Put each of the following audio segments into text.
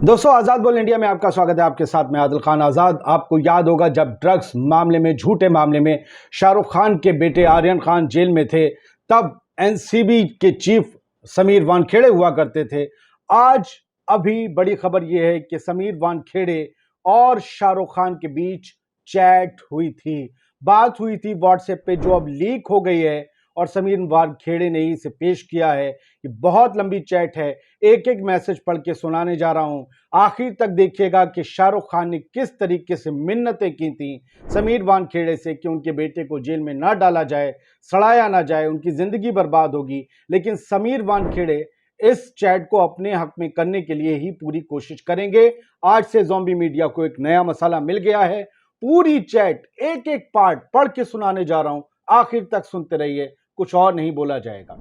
दोस्तों, आज़ाद बोल इंडिया में आपका स्वागत है। आपके साथ मैं आदिल खान आज़ाद। आपको याद होगा जब ड्रग्स मामले में, झूठे मामले में शाहरुख खान के बेटे आर्यन खान जेल में थे, तब एनसीबी के चीफ समीर वानखेड़े हुआ करते थे। आज अभी बड़ी खबर यह है कि समीर वानखेड़े और शाहरुख खान के बीच चैट हुई थी, बात हुई थी व्हाट्सएप पे, जो अब लीक हो गई है और समीर वानखेड़े ने इसे पेश किया है। कि बहुत लंबी चैट है, एक एक मैसेज पढ़ के सुनाने जा रहा हूं। आखिर तक देखिएगा कि शाहरुख खान ने किस तरीके से मिन्नतें की थी समीर वानखेड़े से कि उनके बेटे को जेल में ना डाला जाए, सड़ाया ना जाए, उनकी जिंदगी बर्बाद होगी। लेकिन समीर वानखेड़े इस चैट को अपने हक में करने के लिए ही पूरी कोशिश करेंगे। आज से ज़ॉम्बी मीडिया को एक नया मसाला मिल गया है। पूरी चैट एक एक पार्ट पढ़ के सुनाने जा रहा हूं, आखिर तक सुनते रहिए, कुछ और नहीं बोला जाएगा।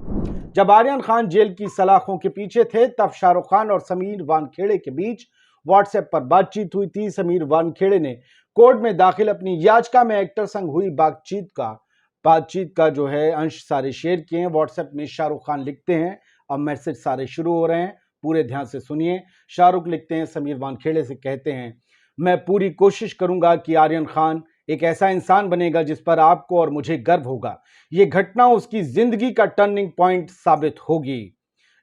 जब आर्यन खान जेल की सलाखों के पीछे थे, तब शाहरुख खान और समीर वानखेड़े के बीच व्हाट्सएप पर बातचीत हुई थी। समीर वानखेड़े ने कोर्ट में दाखिल अपनी याचिका में एक्टर संग हुई बातचीत का जो है अंश सारे शेयर किए हैं। व्हाट्सएप में शाहरुख खान लिखते हैं, अब मैसेज सारे शुरू हो रहे हैं, पूरे ध्यान से सुनिए। शाहरुख लिखते हैं, समीर वानखेड़े से कहते हैं, मैं पूरी कोशिश करूंगा कि आर्यन खान एक ऐसा इंसान बनेगा जिस पर आपको और मुझे गर्व होगा। ये घटना उसकी जिंदगी का टर्निंग पॉइंट साबित होगी,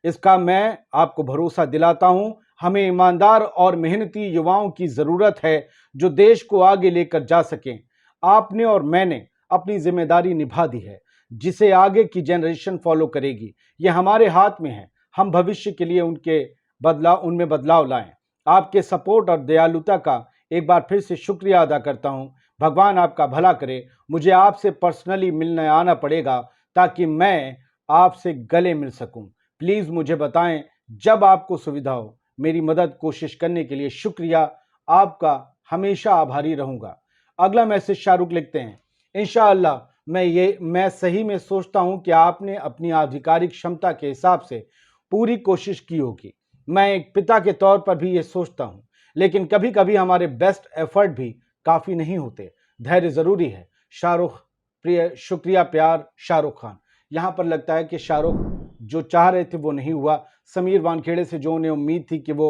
इसका मैं आपको भरोसा दिलाता हूं। हमें ईमानदार और मेहनती युवाओं की जरूरत है जो देश को आगे लेकर जा सकें। आपने और मैंने अपनी जिम्मेदारी निभा दी है, जिसे आगे की जनरेशन फॉलो करेगी। ये हमारे हाथ में है, हम भविष्य के लिए उनमें बदलाव लाएं। आपके सपोर्ट और दयालुता का एक बार फिर से शुक्रिया अदा करता हूं। भगवान आपका भला करे। मुझे आपसे पर्सनली मिलने आना पड़ेगा ताकि मैं आपसे गले मिल सकूं। प्लीज मुझे बताएं जब आपको सुविधा हो। मेरी मदद कोशिश करने के लिए शुक्रिया, आपका हमेशा आभारी रहूंगा। अगला मैसेज शाहरुख लिखते हैं, इंशाअल्लाह मैं सही में सोचता हूं कि आपने अपनी आधिकारिक क्षमता के हिसाब से पूरी कोशिश की होगी। मैं एक पिता के तौर पर भी ये सोचता हूं, लेकिन कभी कभी हमारे बेस्ट एफर्ट भी काफी नहीं होते। धैर्य जरूरी है। शाहरुख, प्रिय, शुक्रिया, प्यार, शाहरुख खान। यहां पर लगता है कि शाहरुख जो चाह रहे थे वो नहीं हुआ। समीर वानखेड़े से जो उन्हें उम्मीद थी कि वो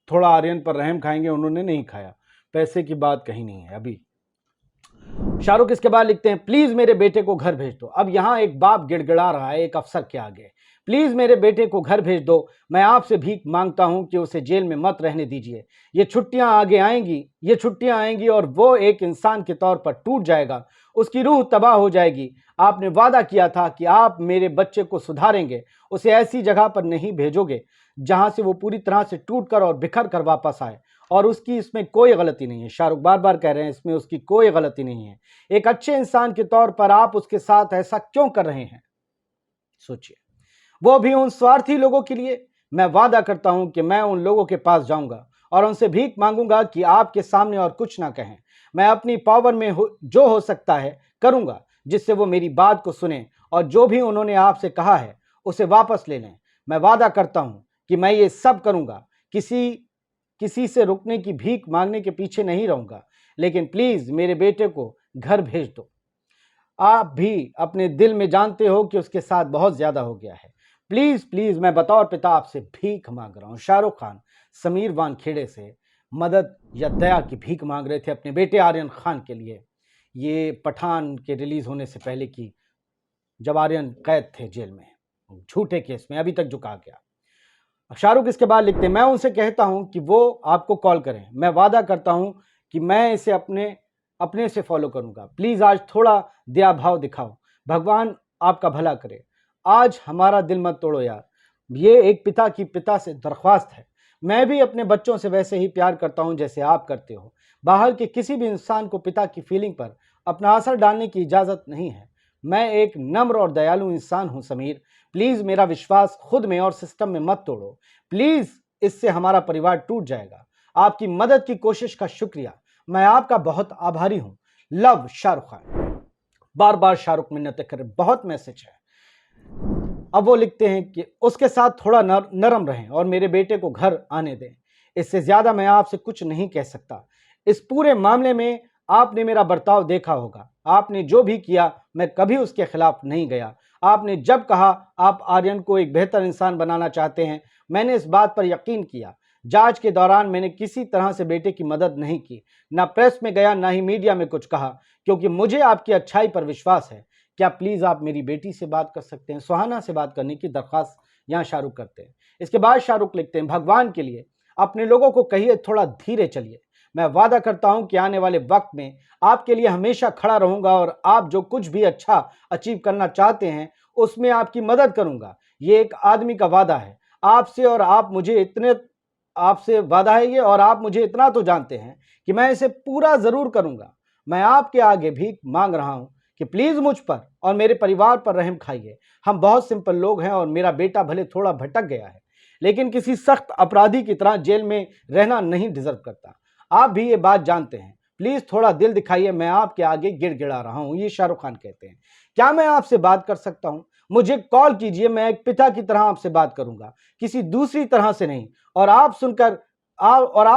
थोड़ा आर्यन पर रहम खाएंगे, उन्होंने नहीं खाया। पैसे की बात कहीं नहीं है अभी। शाहरुख इसके बाद लिखते हैं, प्लीज मेरे बेटे को घर भेज दो। अब यहां एक बाप गिड़गिड़ा रहा है एक अफसर के आगे। प्लीज मेरे बेटे को घर भेज दो। मैं आपसे भीख मांगता हूं कि उसे जेल में मत रहने दीजिए। ये छुट्टियां आएंगी और वो एक इंसान के तौर पर टूट जाएगा। उसकी रूह तबाह हो जाएगी। आपने वादा किया था कि आप मेरे बच्चे को सुधारेंगे, उसे ऐसी जगह पर नहीं भेजोगे जहां से वो पूरी तरह से टूट कर और बिखर कर वापस आए। और उसकी इसमें कोई गलती नहीं है। शाहरुख बार बार कह रहे हैं, इसमें उसकी कोई गलती नहीं है। एक अच्छे इंसान के तौर पर आप उसके साथ ऐसा क्यों कर रहे हैं? सोचिए, वो भी उन स्वार्थी लोगों के लिए। मैं वादा करता हूं कि मैं उन लोगों के पास जाऊंगा और उनसे भीख मांगूंगा कि आपके सामने और कुछ ना कहें। मैं अपनी पावर में जो हो सकता है करूंगा, जिससे वो मेरी बात को सुने और जो भी उन्होंने आपसे कहा है उसे वापस ले लें। मैं वादा करता हूं कि मैं ये सब करूंगा। किसी से रुकने की भीख मांगने के पीछे नहीं रहूंगा। लेकिन प्लीज मेरे बेटे को घर भेज दो। आप भी अपने दिल में जानते हो कि उसके साथ बहुत ज्यादा हो गया है। प्लीज प्लीज, मैं बतौर पिता आपसे भीख मांग रहा हूं। शाहरुख खान समीर वानखेड़े से मदद या दया की भीख मांग रहे थे अपने बेटे आर्यन खान के लिए। ये पठान के रिलीज होने से पहले की, जब आर्यन कैद थे जेल में झूठे केस में, अभी तक जो कहा गया। शाहरुख इसके बाद लिखते हैं, मैं उनसे कहता हूं कि वो आपको कॉल करें। मैं वादा करता हूं कि मैं इसे अपने से फॉलो करूंगा। प्लीज आज थोड़ा दया भाव दिखाओ। भगवान आपका भला करे। आज हमारा दिल मत तोड़ो यार। ये एक पिता से दरख्वास्त है। मैं भी अपने बच्चों से वैसे ही प्यार करता हूं जैसे आप करते हो। बाहर के किसी भी इंसान को पिता की फीलिंग पर अपना असर डालने की इजाजत नहीं है। मैं एक नम्र और दयालु इंसान हूं समीर। प्लीज मेरा विश्वास खुद में और सिस्टम में मत तोड़ो। प्लीज, इससे हमारा परिवार टूट जाएगा। आपकी मदद की कोशिश का शुक्रिया। मैं आपका बहुत आभारी हूं। लव, शाहरुख खान। बार बार शाहरुख मिन्नतें कर, बहुत मैसेज है। अब वो लिखते हैं कि उसके साथ थोड़ा नरम रहें और मेरे बेटे को घर आने दें। इससे ज्यादा मैं आपसे कुछ नहीं कह सकता। इस पूरे मामले में आपने मेरा बर्ताव देखा होगा। आपने जो भी किया, मैं कभी उसके खिलाफ नहीं गया। आपने जब कहा आप आर्यन को एक बेहतर इंसान बनाना चाहते हैं, मैंने इस बात पर यकीन किया। जांच के दौरान मैंने किसी तरह से बेटे की मदद नहीं की, ना प्रेस में गया, ना ही मीडिया में कुछ कहा, क्योंकि मुझे आपकी अच्छाई पर विश्वास है। क्या प्लीज आप मेरी बेटी से बात कर सकते हैं? सुहाना से बात करने की दरख्वास्त यहाँ शाहरुख करते हैं। इसके बाद शाहरुख लिखते हैं, भगवान के लिए अपने लोगों को कहिए थोड़ा धीरे चलिए। मैं वादा करता हूं कि आने वाले वक्त में आपके लिए हमेशा खड़ा रहूंगा और आप जो कुछ भी अच्छा अचीव करना चाहते हैं उसमें आपकी मदद करूंगा। ये एक आदमी का वादा है आपसे, और आप मुझे इतने आपसे वादा है ये, और आप मुझे इतना तो जानते हैं कि मैं इसे पूरा जरूर करूंगा। मैं आपके आगे भीख मांग रहा हूं कि प्लीज मुझ पर और मेरे परिवार पर रहम खाइए। हम बहुत सिंपल लोग हैं और मेरा बेटा भले थोड़ा भटक गया है, लेकिन किसी सख्त अपराधी की तरह जेल में रहना नहीं डिजर्व करता। आप भी ये बात जानते हैं। प्लीज थोड़ा दिल दिखाइए, मैं आपके आगे गिड़गिड़ा रहा हूं। ये शाहरुख खान कहते हैं। क्या मैं आपसे बात कर सकता हूं? मुझे कॉल कीजिए, मैं एक पिता की तरह आपसे बात करूंगा, किसी दूसरी तरह से नहीं। और आप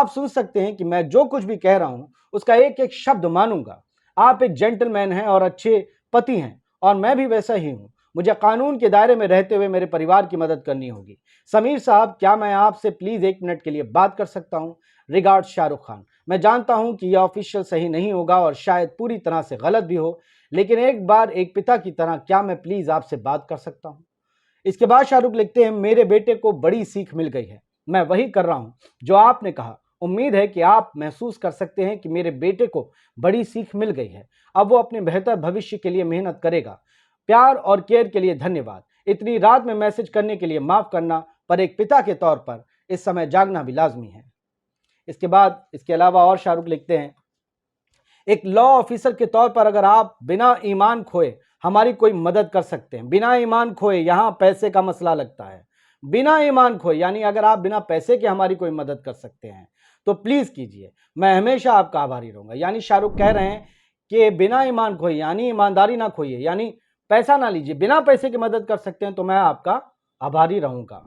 सुन सकते हैं कि मैं जो कुछ भी कह रहा हूं उसका एक एक शब्द मानूंगा। आप एक जेंटलमैन हैं और अच्छे पति हैं, और मैं भी वैसा ही हूं। मुझे कानून के दायरे में रहते हुए मेरे परिवार की मदद करनी होगी। समीर साहब, क्या मैं आपसे प्लीज 1 मिनट के लिए बात कर सकता हूं? रिगार्ड शाहरुख खान। मैं जानता हूं कि यह ऑफिशियल सही नहीं होगा और शायद पूरी तरह से गलत भी हो, लेकिन एक बार एक पिता की तरह क्या मैं प्लीज आपसे बात कर सकता हूं? इसके बाद शाहरुख लिखते हैं, मेरे बेटे को बड़ी सीख मिल गई है। मैं वही कर रहा हूं जो आपने कहा। उम्मीद है कि आप महसूस कर सकते हैं कि मेरे बेटे को बड़ी सीख मिल गई है। अब वो अपने बेहतर भविष्य के लिए मेहनत करेगा। प्यार और केयर के लिए धन्यवाद। इतनी रात में मैसेज करने के लिए माफ करना, पर एक पिता के तौर पर इस समय जागना भी लाजमी है। इसके अलावा और शाहरुख लिखते हैं, एक लॉ ऑफिसर के तौर पर अगर आप बिना ईमान खोए हमारी कोई मदद कर सकते हैं। बिना ईमान खोए, यहां पैसे का मसला लगता है। बिना ईमान खोए यानी अगर आप बिना पैसे के हमारी कोई मदद कर सकते हैं तो प्लीज कीजिए। मैं हमेशा आपका आभारी रहूंगा। यानी शाहरुख कह रहे हैं कि बिना ईमान खोए यानी ईमानदारी ना खोइए, यानी पैसा ना लीजिए, बिना पैसे की मदद कर सकते हैं तो मैं आपका आभारी रहूंगा।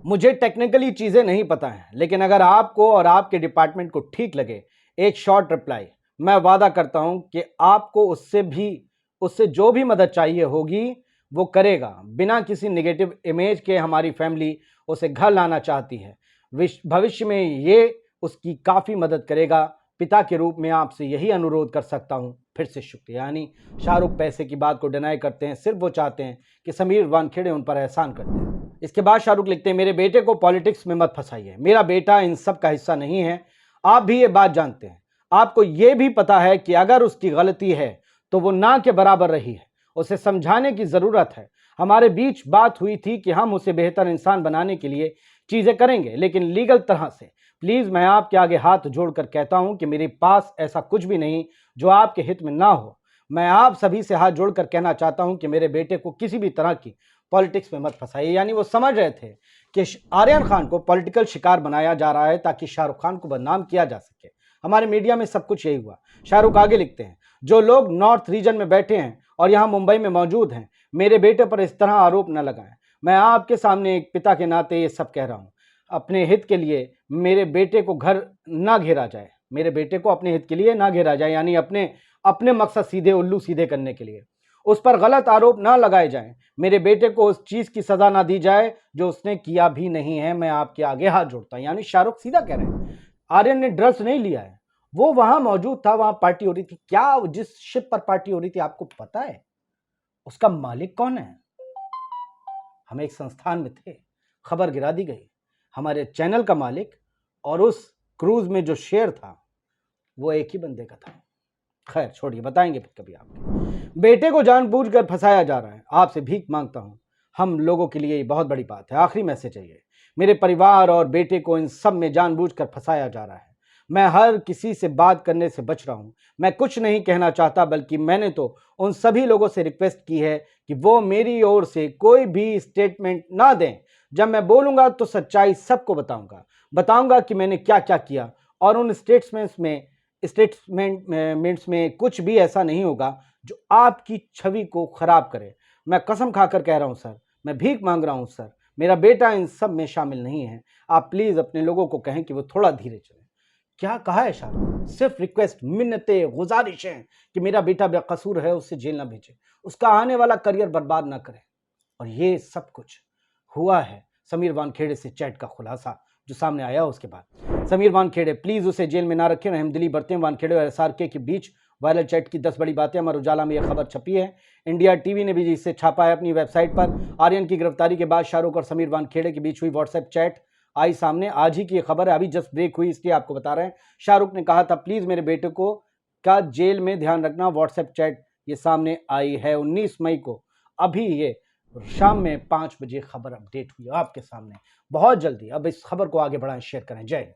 मुझे टेक्निकली चीजें नहीं पता है, लेकिन अगर आपको और आपके डिपार्टमेंट को ठीक लगे, एक शॉर्ट रिप्लाई, मैं वादा करता हूं कि आपको उससे जो भी मदद चाहिए होगी वो करेगा। बिना किसी नेगेटिव इमेज के हमारी फैमिली उसे घर लाना चाहती है। भविष्य में ये उसकी काफ़ी मदद करेगा। पिता के रूप में आपसे यही अनुरोध कर सकता हूं। फिर से शुक्रिया। यानी शाहरुख पैसे की बात को डिनाई करते हैं, सिर्फ वो चाहते हैं कि समीर वानखेड़े उन पर एहसान करते हैं। इसके बाद शाहरुख लिखते हैं, मेरे बेटे को पॉलिटिक्स में मत फंसाइए। मेरा बेटा इन सब का हिस्सा नहीं है। आप भी ये बात जानते हैं। आपको ये भी पता है कि अगर उसकी गलती है तो वो ना के बराबर रही है। उसे समझाने की जरूरत है। हमारे बीच बात हुई थी कि हम उसे बेहतर इंसान बनाने के लिए चीजें करेंगे, लेकिन लीगल तरह से। प्लीज मैं आपके आगे हाथ जोड़कर कहता हूं कि मेरे पास ऐसा कुछ भी नहीं जो आपके हित में ना हो। मैं आप सभी से हाथ जोड़कर कहना चाहता हूं कि मेरे बेटे को किसी भी तरह की पॉलिटिक्स में मत फंसाइए। यानी वो समझ रहे थे कि आर्यन खान को पॉलिटिकल शिकार बनाया जा रहा है ताकि शाहरुख खान को बदनाम किया जा सके। हमारे मीडिया में सब कुछ यही हुआ। शाहरुख आगे लिखते हैं, जो लोग नॉर्थ रीजन में बैठे हैं और यहाँ मुंबई में मौजूद हैं, मेरे बेटे पर इस तरह आरोप न लगाएं। मैं आपके सामने एक पिता के नाते ये सब कह रहा हूँ। अपने हित के लिए मेरे बेटे को घर ना घेरा जाए। मेरे बेटे को अपने हित के लिए ना घेरा जाए, यानी अपने अपने मकसद सीधे उल्लू सीधे करने के लिए उस पर गलत आरोप ना लगाए जाएं। मेरे बेटे को उस चीज की सजा ना दी जाए जो उसने किया भी नहीं है। मैं आपके आगे हाथ जोड़ता हूं। यानी शाहरुख सीधा कह रहे हैं, आर्यन ने ड्रग्स नहीं लिया है, वो वहां मौजूद था, वहां पार्टी हो रही थी। क्या जिस शिप पर पार्टी हो रही थी आपको पता है उसका मालिक कौन है? हम एक संस्थान में थे, खबर गिरा दी गई। हमारे चैनल का मालिक और उस क्रूज में जो शेयर था वो एक ही बंदे का था। खैर छोड़िए, बताएंगे फिर कभी। आपके बेटे को जानबूझकर फंसाया जा रहा है। आपसे भीख मांगता हूं। हम लोगों के लिए ये बहुत बड़ी बात है। आखिरी मैसेज है ये, मेरे परिवार और बेटे को इन सब में जानबूझकर फंसाया जा रहा है। मैं हर किसी से बात करने से बच रहा हूं। मैं कुछ नहीं कहना चाहता, बल्कि मैंने तो उन सभी लोगों से रिक्वेस्ट की है कि वो मेरी ओर से कोई भी स्टेटमेंट ना दें। जब मैं बोलूंगा तो सच्चाई सबको बताऊंगा कि मैंने क्या क्या किया, और उन स्टेटमेंट्स में कुछ भी ऐसा नहीं होगा जो आपकी छवि को खराब करे। मैं कसम खाकर कह रहा हूं सर, मैं भीख मांग रहा हूं सर, मेरा बेटा इन सब में शामिल नहीं है। आप प्लीज अपने लोगों को कहें कि वो थोड़ा धीरे चले। क्या कहा है शाहरुख? सिर्फ रिक्वेस्ट, मिन्नतें, गुजारिशें कि मेरा बेटा बेकसूर है, उससे जेल ना भेजे, उसका आने वाला करियर बर्बाद ना करे। और ये सब कुछ हुआ है समीर वानखेड़े से चैट का खुलासा। जो सामने आया उसके बाद। समीर वानखेड़े, प्लीज उसे जेल में ना रखें, रहमदिली बरतें। वानखेड़े और SRK के बीच वायरल चैट की 10 बड़ी बातें। अमर उजाला में यह खबर छपी है। इंडिया टीवी ने भी इसे छापा है अपनी वेबसाइट पर। आर्यन की गिरफ्तारी के बाद शाहरुख और समीर वानखेड़े के बीच हुई व्हाट्सएप चैट आई सामने। आज ही की खबर है, अभी जस्ट ब्रेक हुई, इसलिए आपको बता रहे हैं। शाहरुख ने कहा था प्लीज मेरे बेटे को का जेल में ध्यान रखना। व्हाट्सएप चैट ये सामने आई है 19 मई को। अभी ये शाम में 5 बजे खबर अपडेट हुई आपके सामने। बहुत जल्दी अब इस खबर को आगे बढ़ाएं, शेयर करें। जय हिंद।